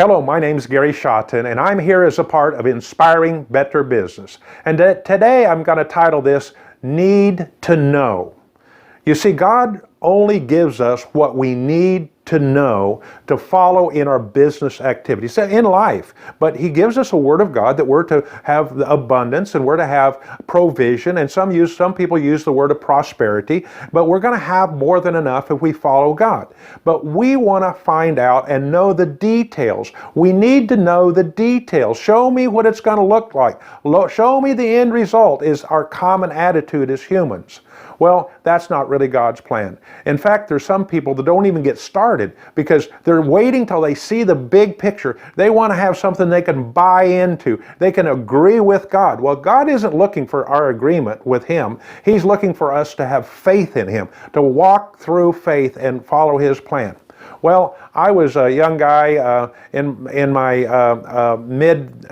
Hello, my name is Gary Shotton, and I'm here as a part of Inspiring Better Business. And today I'm going to title this, Need to Know. You see, God only gives us what we need to know to follow in our business activities, in life. But He gives us a Word of God that we're to have the abundance and we're to have provision. And some people use the word of prosperity, but we're going to have more than enough if we follow God. But we want to find out and know the details. We need to know the details. Show me what it's going to look like. Show me the end result is our common attitude as humans. Well, that's not really God's plan. In fact, there's some people that don't even get started because they're waiting till they see the big picture. They want to have something they can buy into. They can agree with God. Well, God isn't looking for our agreement with Him. He's looking for us to have faith in Him, to walk through faith and follow His plan. Well, I was a young guy in my mid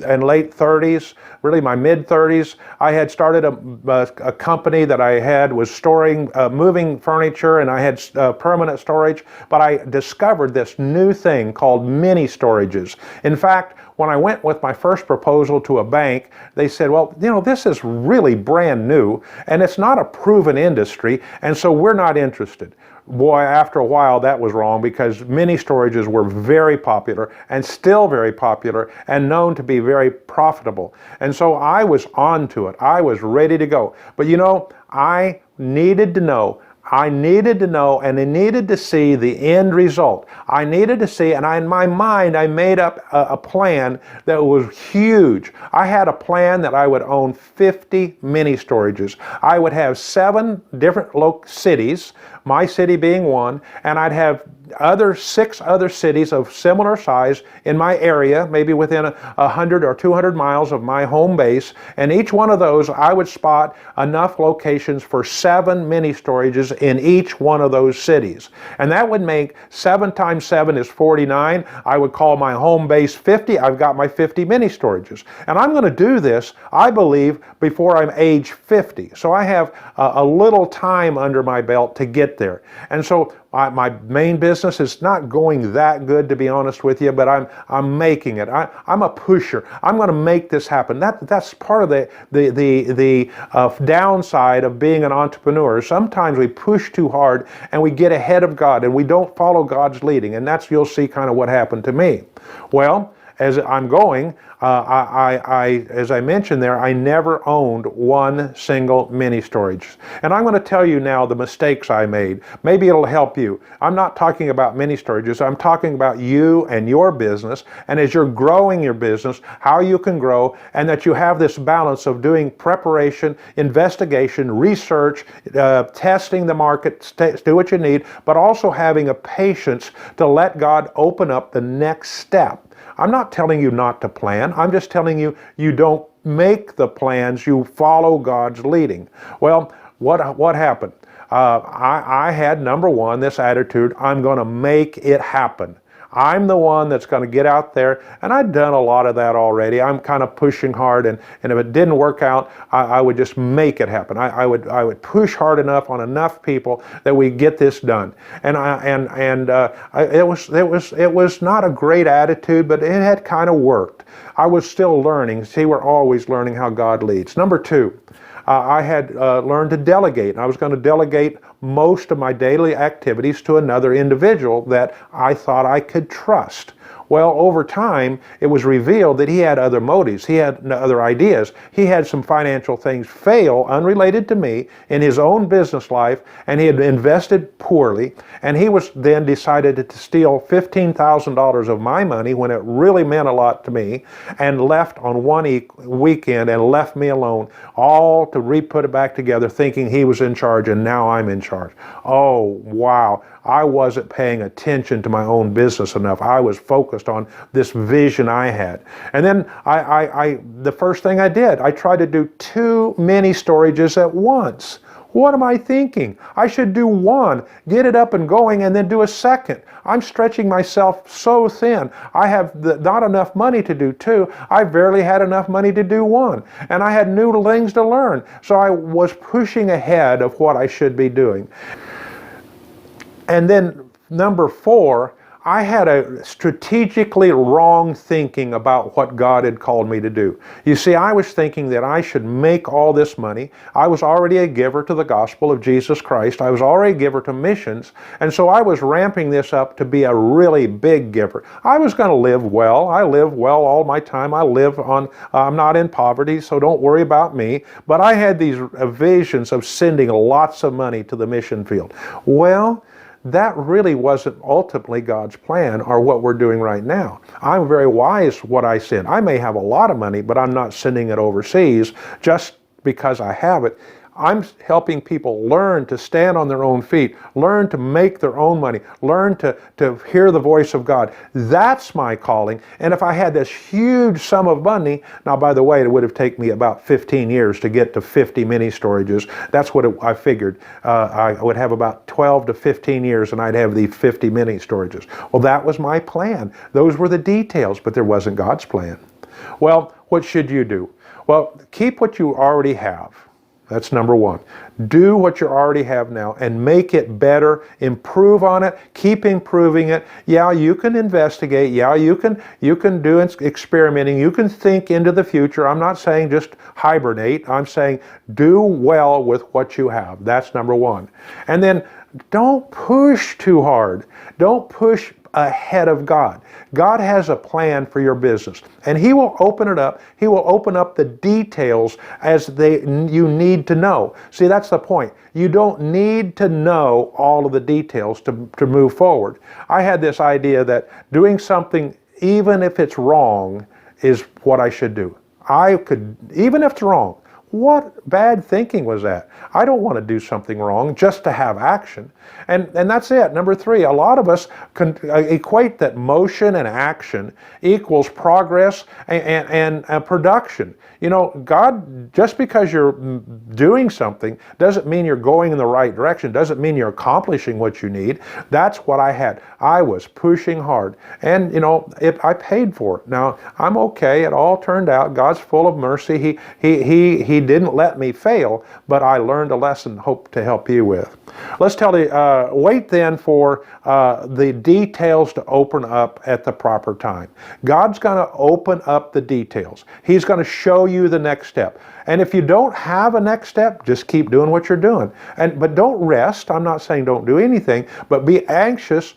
and late 30s, really my mid 30s. I had started a company that I had was storing, moving furniture, and I had permanent storage, but I discovered this new thing called mini storages. In fact, when I went with my first proposal to a bank, they said, well, this is really brand new, and it's not a proven industry, and so we're not interested. Boy, after a while that was wrong because mini storages were very popular and still very popular and known to be very profitable. And so I was on to it. I was ready to go. But I needed to know and I needed to see the end result. I needed to see, and in my mind, I made up a plan that was huge. I had a plan that I would own 50 mini storages. I would have 7 different cities, my city being one, and I'd have 6 other cities of similar size in my area, maybe within 100 or 200 miles of my home base, and each one of those I would spot enough locations for 7 mini storages in each one of those cities. And that would make 7 times 7 is 49. I would call my home base 50. I've got my 50 mini storages. And I'm going to do this, I believe, before I'm age 50. So I have a little time under my belt to get there. And so my main business is not going that good, to be honest with you, but I'm making it. I'm a pusher. I'm going to make this happen. That's part of the downside of being an entrepreneur. Sometimes we push too hard and we get ahead of God and we don't follow God's leading, and you'll see kind of what happened to me. Well, as I'm going, as I mentioned there, I never owned one single mini storage. And I'm going to tell you now the mistakes I made. Maybe it'll help you. I'm not talking about mini storages. I'm talking about you and your business. And as you're growing your business, how you can grow, and that you have this balance of doing preparation, investigation, research, testing the market, do what you need, but also having a patience to let God open up the next step. I'm not telling you not to plan. I'm just telling you, you don't make the plans, you follow God's leading. Well, what happened? I had, number one, this attitude, I'm going to make it happen. I'm the one that's going to get out there, and I'd done a lot of that already. I'm kind of pushing hard, and if it didn't work out, I would just make it happen. I would push hard enough on enough people that we get this done. And it was not a great attitude, but it had kind of worked. I was still learning. See, we're always learning how God leads. Number two, I had learned to delegate. I was going to delegate most of my daily activities to another individual that I thought I could trust. Well, over time, it was revealed that he had other motives. He had other ideas. He had some financial things fail unrelated to me in his own business life, and he had invested poorly, and he was then decided to steal $15,000 of my money when it really meant a lot to me, and left on one weekend and left me alone, all to re-put it back together, thinking he was in charge, and now I'm in charge. Oh, wow. I wasn't paying attention to my own business enough. I was focused on this vision I had. And then the first thing I did, I tried to do 2 mini storages at once. What am I thinking? I should do one, get it up and going, and then do a second. I'm stretching myself so thin. I have not enough money to do 2. I barely had enough money to do 1. And I had new things to learn. So I was pushing ahead of what I should be doing. And then number 4, I had a strategically wrong thinking about what God had called me to do. You see, I was thinking that I should make all this money. I was already a giver to the gospel of Jesus Christ. I was already a giver to missions. And so I was ramping this up to be a really big giver. I was going to live well. I live well all my time. I'm not in poverty, so don't worry about me. But I had these visions of sending lots of money to the mission field. Well, that really wasn't ultimately God's plan or what we're doing right now. I'm very wise what I send. I may have a lot of money, but I'm not sending it overseas just because I have it. I'm helping people learn to stand on their own feet, learn to make their own money, learn to hear the voice of God. That's my calling. And if I had this huge sum of money, now by the way, it would have taken me about 15 years to get to 50 mini storages. That's what I figured. I would have about 12 to 15 years and I'd have these 50 mini storages. Well, that was my plan. Those were the details, but there wasn't God's plan. Well, what should you do? Well, keep what you already have. That's number one. Do what you already have now and make it better. Improve on it. Keep improving it. Yeah, you can investigate. Yeah, you can do experimenting. You can think into the future. I'm not saying just hibernate. I'm saying do well with what you have. That's number one. And then don't push too hard. Don't push ahead of God. God has a plan for your business, and He will open it up. He will open up the details as you need to know. See, that's the point. You don't need to know all of the details to move forward. I had this idea that doing something, even if it's wrong, is what I should do. Even if it's wrong. What bad thinking was that? I don't want to do something wrong just to have action. And that's it. Number three, a lot of us can equate that motion and action equals progress and production. You know, God, just because you're doing something doesn't mean you're going in the right direction, doesn't mean you're accomplishing what you need. That's what I had. I was pushing hard. And, you know, I paid for it. Now, I'm okay. It all turned out. God's full of mercy. He didn't let me fail, but I learned a lesson, hope to help you with. Let's wait then for the details to open up at the proper time. God's going to open up the details. He's going to show you the next step. And if you don't have a next step, just keep doing what you're doing. But don't rest. I'm not saying don't do anything, but be anxious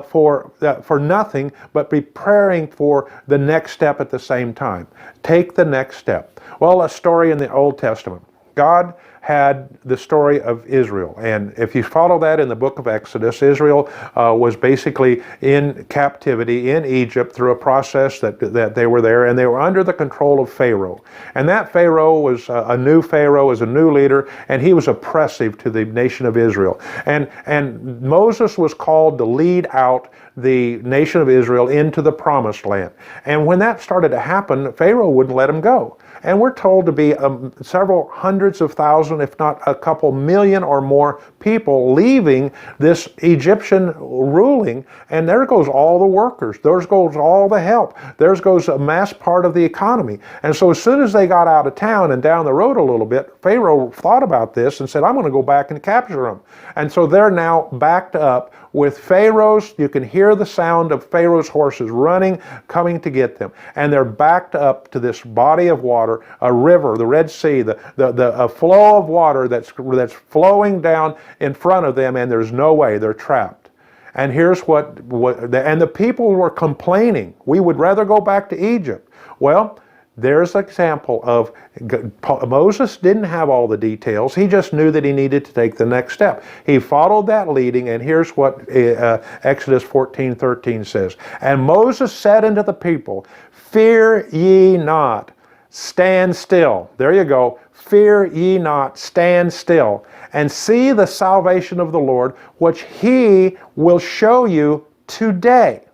for nothing, but be preparing for the next step at the same time. Take the next step. Well, a story in the Old Testament. God had the story of Israel. And if you follow that in the book of Exodus, Israel was basically in captivity in Egypt through a process that they were there, and they were under the control of Pharaoh. And that Pharaoh was a new Pharaoh, was a new leader, and he was oppressive to the nation of Israel. And Moses was called to lead out the nation of Israel into the promised land. And when that started to happen, Pharaoh wouldn't let him go. And we're told to be several hundreds of thousands, if not a couple million or more people leaving this Egyptian ruling. And there goes all the workers. There goes all the help. There goes a mass part of the economy. And so as soon as they got out of town and down the road a little bit, Pharaoh thought about this and said, I'm going to go back and capture them. And so they're now backed up with Pharaoh's. You can hear the sound of Pharaoh's horses running, coming to get them. And they're backed up to this body of water, a river, the Red Sea, a flow of water that's flowing down in front of them, and there's no way. They're trapped. And here's and the people were complaining. We would rather go back to Egypt. Well, there's an example of Moses didn't have all the details. He just knew that he needed to take the next step. He followed that leading, and here's what Exodus 14:13 says. And Moses said unto the people, Fear ye not, stand still. There you go. Fear ye not, stand still, and see the salvation of the Lord, which He will show you today.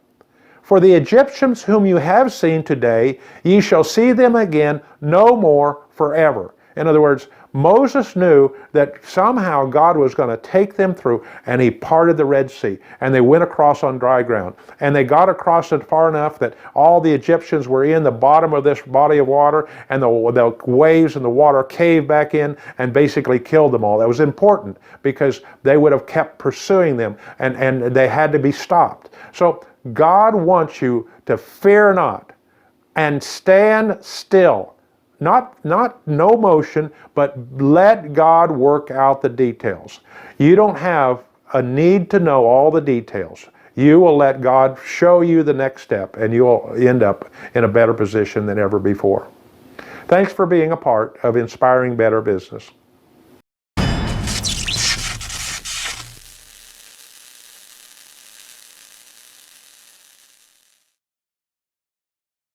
For the Egyptians whom you have seen today, ye shall see them again no more forever. In other words, Moses knew that somehow God was going to take them through, and He parted the Red Sea, and they went across on dry ground. And they got across it far enough that all the Egyptians were in the bottom of this body of water, and the waves and the water caved back in and basically killed them all. That was important because they would have kept pursuing them, and they had to be stopped. So God wants you to fear not and stand still. Not no motion, but let God work out the details. You don't have a need to know all the details. You will let God show you the next step, and you'll end up in a better position than ever before. Thanks for being a part of Inspiring Better Business.